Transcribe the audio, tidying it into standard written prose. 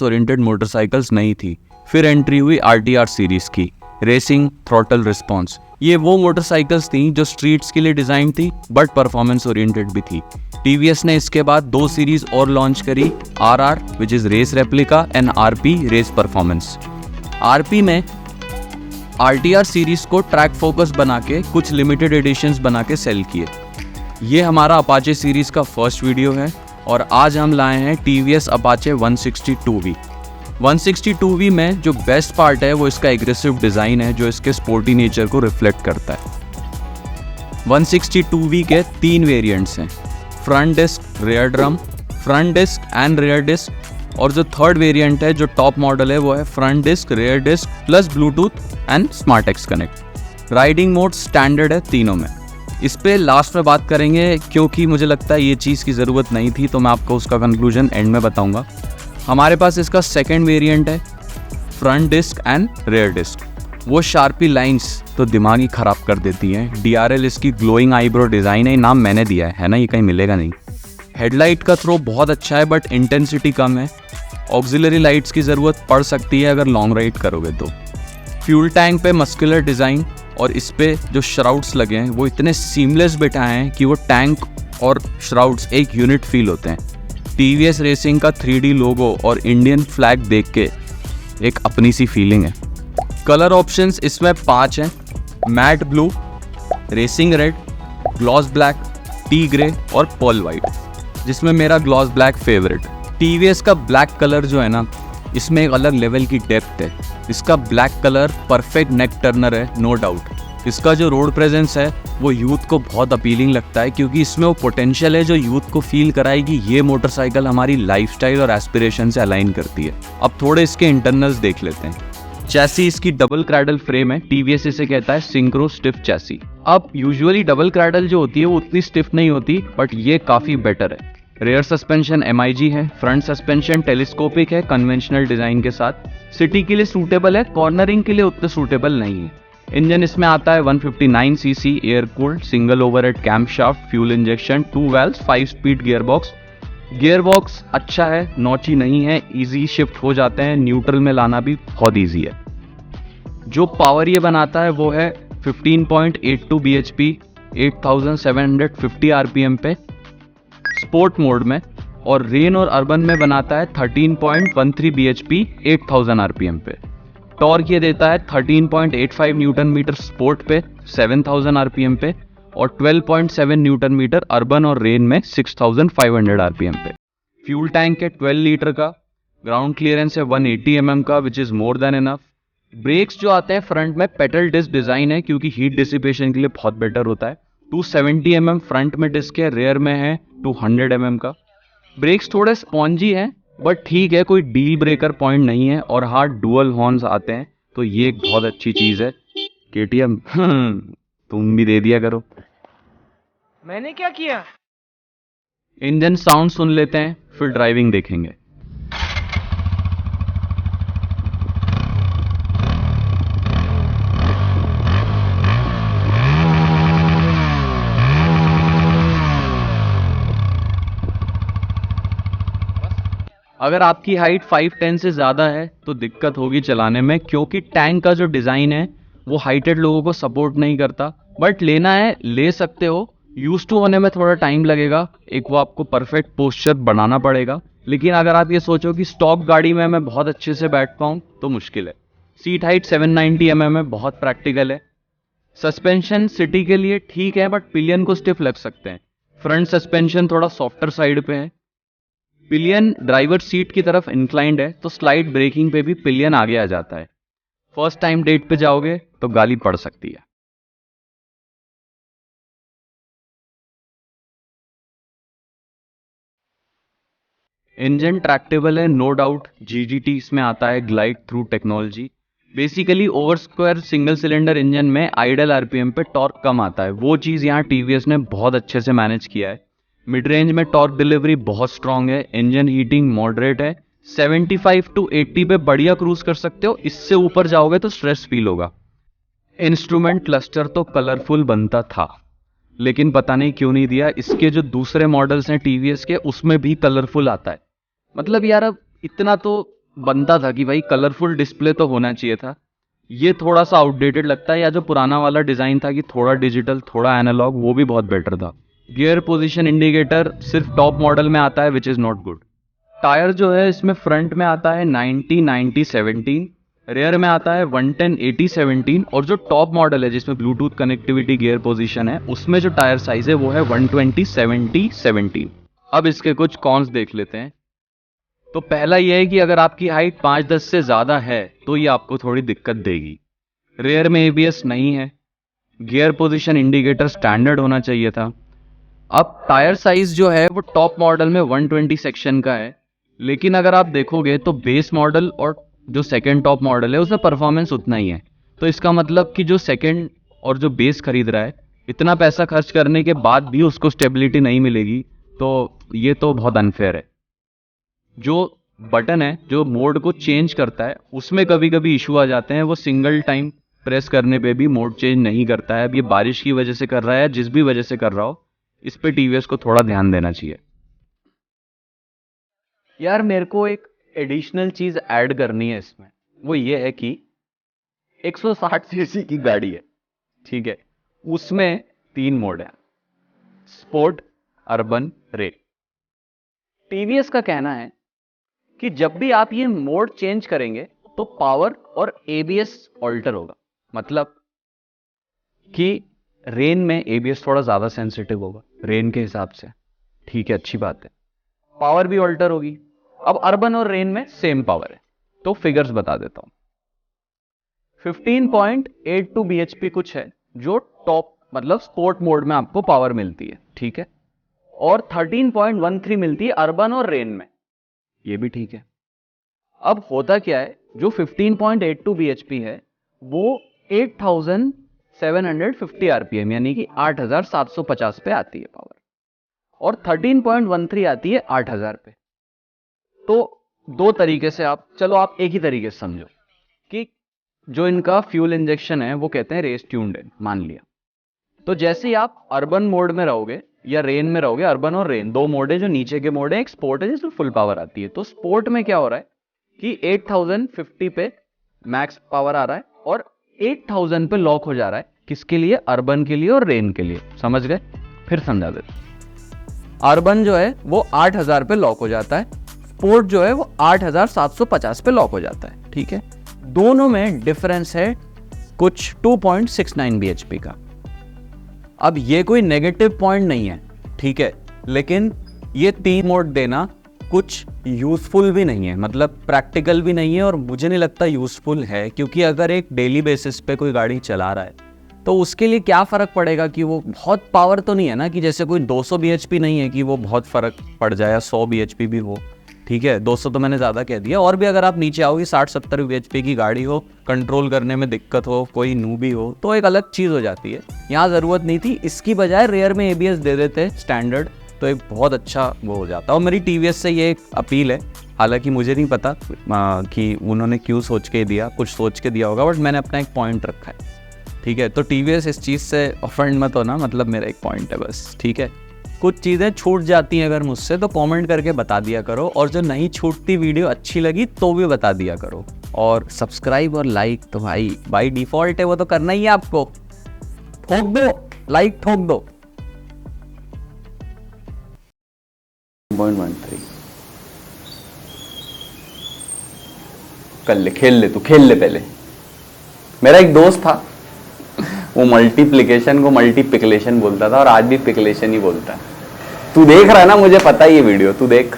Oriented motorcycles नहीं थी। फिर एंट्री हुई आरटीआर सीरीज की, रेसिंग थ्रॉटल रिस्पॉन्स। ये वो मोटरसाइकिल्स थी जो स्ट्रीट्स के लिए डिजाइन थी बट परफॉर्मेंस ओरिएंटेड भी थी। टीवीएस ने इसके बाद 2 सीरीज और लॉन्च करी, RR which is race replica and RP race performance. RP में आरटीआर सीरीज को ट्रैक फोकस बना के कुछ लिमिटेड एडिशंस बना के सेल किए। ये हमारा अपाचे सीरीज का फर्स्ट वीडियो है और आज हम लाए हैं टीवीएस अपाचे 162V। 162V में जो बेस्ट पार्ट है वो इसका एग्रेसिव डिज़ाइन है जो इसके स्पोर्टी नेचर को रिफ्लेक्ट करता है। 162V के 3 वेरिएंट्स हैं, front disc, rear drum, front disc and rear disc, और जो थर्ड वेरिएंट है जो टॉप मॉडल है वो है front disc, rear disc plus Bluetooth and smart X connect. Riding mode standard है तीनों में। इस पे लास्ट में बात करेंगे क्योंकि मुझे लगता है ये चीज़ की ज़रूरत नहीं थी, तो मैं आपको उसका कंक्लूजन एंड में बताऊंगा। हमारे पास इसका सेकंड वेरिएंट है front disc and rear disc. वो शार्पी लाइंस तो दिमाग ही ख़राब कर देती हैं। डीआरएल इसकी ग्लोइंग आईब्रो डिज़ाइन है, नाम मैंने दिया है ना, ये कहीं मिलेगा नहीं। हेडलाइट का थ्रो बहुत अच्छा है बट इंटेंसिटी कम है। ऑक्सिलरी लाइट्स की ज़रूरत पड़ सकती है अगर लॉन्ग राइड करोगे तो। फ्यूल टैंक पे मस्कुलर डिज़ाइन और इस पे जो श्राउड्स लगे हैं वो इतने सीमलेस बिठाए हैं कि वो टैंक और श्राउड्स एक यूनिट फील होते हैं। टीवीएस रेसिंग का 3D लोगो और इंडियन फ्लैग देख के एक अपनी सी फीलिंग है। कलर ऑप्शंस इसमें 5 हैं, mat blue, racing red, gloss black, T grey और पर्ल वाइट, जिसमें मेरा ग्लॉस ब्लैक फेवरेट। टीवीएस का ब्लैक कलर जो है ना, इसमें एक अलग लेवल की डेप्थ है। इसका ब्लैक कलर परफेक्ट नेक टर्नर है, नो डाउट। इसका जो रोड प्रेजेंस है वो यूथ को बहुत अपीलिंग लगता है क्योंकि इसमें वो पोटेंशियल है जो यूथ को फील कराएगी ये मोटरसाइकिल हमारी लाइफस्टाइल और एस्पिरेशन से अलाइन करती है। अब थोड़े इसके इंटरनल्स देख लेते हैं। चैसी इसकी डबल क्रैडल फ्रेम है, टीवीएस इसे कहता है सिंक्रो स्टिफ चैसी। अब यूजुअली डबल क्रैडल जो होती है वो उतनी स्टिफ नहीं होती बट ये काफ़ी बेटर है। रेयर सस्पेंशन MIG है, फ्रंट सस्पेंशन टेलीस्कोपिक है कन्वेंशनल डिज़ाइन के साथ। सिटी के लिए सूटेबल है, कॉर्नरिंग के लिए उतना सूटेबल नहीं है। इंजन इसमें आता है 159cc air cooled single overhead camshaft, fuel injection, 2 valves, 5 speed gearbox. Gearbox अच्छा है, नॉची नहीं है, इजी शिफ्ट हो जाते हैं, न्यूट्रल में लाना भी बहुत ईजी है। जो पावर ये बनाता है वो है 15.82 bhp 8750 rpm पे स्पोर्ट मोड में, और रेन और अर्बन में बनाता है 13.13 bhp 8000 rpm पे। टॉर्क ये देता है 13.85 न्यूटन मीटर स्पोर्ट पे 7000 rpm पे और 12.7 न्यूटन मीटर अर्बन और रेन में 6500 rpm पे। फ्यूल टैंक है 12 लीटर का, ग्राउंड क्लियरेंस है 180 mm का which is more than enough. Brakes जो आते हैं फ्रंट में पेटल डिस्क डिज़ाइन है क्योंकि हीट डिसिपेशन के लिए बहुत बेटर होता है। 270 mm फ्रंट में डिस्क है, रेयर में है 200 mm का। ब्रेक्स थोड़े स्पॉन्जी हैं बट ठीक है, कोई डील ब्रेकर पॉइंट नहीं है। और हाँ, डुअल हॉर्न्स आते हैं तो ये एक बहुत अच्छी चीज़ है। KTM तुम भी दे दिया करो। मैंने क्या किया? इंजन साउंड सुन लेते हैं फिर ड्राइविंग देखेंगे। अगर आपकी हाइट 5'10" से ज़्यादा है तो दिक्कत होगी चलाने में क्योंकि टैंक का जो डिज़ाइन है वो हाइटेड लोगों को सपोर्ट नहीं करता। बट लेना है ले सकते हो, यूज टू होने में थोड़ा टाइम लगेगा, एक वो आपको परफेक्ट पोस्चर बनाना पड़ेगा। लेकिन अगर आप ये सोचो कि स्टॉक गाड़ी में मैं बहुत अच्छे से बैठ पाऊँ तो मुश्किल है। सीट हाइट 790 mm है, बहुत प्रैक्टिकल है। सस्पेंशन सिटी के लिए ठीक है बट पिलियन को स्टिफ लग सकते हैं। फ्रंट सस्पेंशन थोड़ा सॉफ्टर साइड पे है। पिलियन ड्राइवर सीट की तरफ इंक्लाइंड है तो स्लाइड ब्रेकिंग पे भी पिलियन आगे आ जाता है। फर्स्ट टाइम डेट पे जाओगे तो गाली पड़ सकती है। इंजन ट्रैक्टेबल है, नो डाउट। GGT इसमें आता है, glide through technology. Basically over square single cylinder engine में आइडल RPM पे टॉर्क कम आता है, वो चीज़ यहाँ TVS ने बहुत अच्छे से मैनेज किया है। मिड रेंज में टॉर्क डिलीवरी बहुत स्ट्रांग है, इंजन हीटिंग मॉडरेट है, 75 to 80 पे बढ़िया क्रूज कर सकते हो। इससे ऊपर जाओगे तो स्ट्रेस फील होगा। इंस्ट्रूमेंट क्लस्टर तो कलरफुल बनता था लेकिन पता नहीं क्यों नहीं दिया। इसके जो दूसरे मॉडल्स हैं TVS के उसमें भी कलरफुल आता है। मतलब यार अब इतना तो बनता था कि भाई कलरफुल डिस्प्ले तो होना चाहिए था, ये थोड़ा सा आउटडेटेड लगता है। या जो पुराना वाला डिज़ाइन था कि थोड़ा डिजिटल थोड़ा एनालॉग, वो भी बहुत बेटर था। गियर पोजीशन इंडिकेटर सिर्फ टॉप मॉडल में आता है, which is not good. Tyre जो है इसमें फ्रंट में आता है 90-90-17, रेयर में आता है 110-80-17, और जो टॉप मॉडल है जिसमें ब्लूटूथ कनेक्टिविटी गियर पोजीशन है, उसमें जो टायर साइज है वो है 120-70-17। अब इसके कुछ कॉन्स देख लेते हैं। तो पहला यह है कि अगर आपकी हाइट 5-10 से ज़्यादा है तो ये आपको थोड़ी दिक्कत देगी। रेयर में ABS नहीं है। गियर पोजीशन इंडिकेटर स्टैंडर्ड होना चाहिए था। अब टायर साइज जो है वो टॉप मॉडल में 120 सेक्शन का है, लेकिन अगर आप देखोगे तो बेस मॉडल और जो सेकंड टॉप मॉडल है उसमें परफॉर्मेंस उतना ही है। तो इसका मतलब कि जो सेकंड और जो बेस खरीद रहा है, इतना पैसा खर्च करने के बाद भी उसको स्टेबिलिटी नहीं मिलेगी, तो ये तो बहुत अनफेयर है। जो बटन है जो मोड को चेंज करता है, उसमें कभी कभी इशू आ जाते हैं। वो सिंगल टाइम प्रेस करने पे भी मोड चेंज नहीं करता है। अब ये बारिश की वजह से कर रहा है, जिस भी वजह से कर रहा हो, इस पे TVS को थोड़ा ध्यान देना चाहिए। यार मेरे को एक एडिशनल चीज ऐड करनी है इसमें, वो ये है कि 160 सीसी की गाड़ी है, ठीक है, उसमें 3 मोड है, स्पोर्ट, अर्बन, रेल। TVS का कहना है कि जब भी आप ये मोड चेंज करेंगे तो पावर और ABS ऑल्टर होगा। मतलब कि रेन में ABS थोड़ा ज्यादा सेंसिटिव होगा रेन के हिसाब से, ठीक है, अच्छी बात है। पावर भी ऑल्टर होगी। अब अर्बन और रेन में सेम पावर है, तो फिगर्स बता देता हूं। 15.82 bhp कुछ है जो टॉप मतलब स्पोर्ट मोड में आपको पावर मिलती है, ठीक है, और 13.13 मिलती है अर्बन और रेन में, ये भी ठीक है। अब होता क्या है, जो 15.82 bhp है वो 8750 RPM यानी कि 8750 पे आती है पावर, और 13.13 आती है 8000 पे। तो दो तरीके से आप, चलो आप एक ही तरीके से समझो कि जो इनका फ्यूल इंजेक्शन है वो कहते हैं रेस ट्यून्ड है, मान लिया। तो जैसे ही आप अर्बन मोड में रहोगे या रेन में रहोगे, अर्बन और रेन दो मोड है, जो नीचे के मोड है, एक स्पोर्ट है जिसमें फुल पावर आती है। तो स्पोर्ट में क्या हो रहा है कि 8050 पे मैक्स पावर आ रहा है और 8000 पे लॉक हो जा रहा है। किसके लिए? अर्बन के लिए और रेन के लिए। समझ गए? फिर समझा देते। अर्बन जो है वो 8000 पे लॉक हो जाता है, स्पोर्ट जो है वो 8750 पे लॉक हो जाता है, ठीक है। दोनों में डिफरेंस है कुछ 2.69 bhp का। अब ये कोई नेगेटिव पॉइंट नहीं है, ठीक है, लेकिन ये 3 मोड देना कुछ यूजफुल भी नहीं है, मतलब प्रैक्टिकल भी नहीं है, और मुझे नहीं लगता यूजफुल है। क्योंकि अगर एक डेली बेसिस पे कोई गाड़ी चला रहा है तो उसके लिए क्या फ़र्क पड़ेगा कि वो बहुत पावर तो नहीं है ना, कि जैसे कोई 200 bhp नहीं है कि वो बहुत फ़र्क पड़ जाए, या 100 bhp भी हो, ठीक है, 200 तो मैंने ज़्यादा कह दिया। और भी अगर आप नीचे आओगे 60-70 bhp की गाड़ी हो, कंट्रोल करने में दिक्कत हो, कोई नूबी हो, तो एक अलग चीज़ हो जाती है। यहाँ ज़रूरत नहीं थी, इसकी बजाय रेयर में ABS दे देते स्टैंडर्ड, तो एक बहुत अच्छा वो हो जाता। और मेरी TVS से ये एक अपील है, हालांकि मुझे नहीं पता कि उन्होंने क्यों सोच के दिया, कुछ सोच के दिया होगा, बट मैंने अपना एक पॉइंट रखा है, ठीक है। तो TVS इस चीज़ से ऑफेंड मत होना, मतलब मेरा एक पॉइंट है बस, ठीक है। कुछ चीज़ें छूट जाती हैं अगर मुझसे, तो कमेंट करके बता दिया करो, और जो नहीं छूटती वीडियो अच्छी लगी तो भी बता दिया करो। और सब्सक्राइब और लाइक तो भाई बाय डिफ़ॉल्ट है, वो तो करना ही है आपको। ठोक दो, लाइक ठोक दो। 1.13 कर ले, खेल ले, तू खेल ले पहले। मेरा एक दोस्त था, वो मल्टीप्लिकेशन को मल्टीपिकलेशन बोलता था, और आज भी पिकलेशन ही बोलता है। तू देख रहा है ना, मुझे पता है ये वीडियो, तू देख।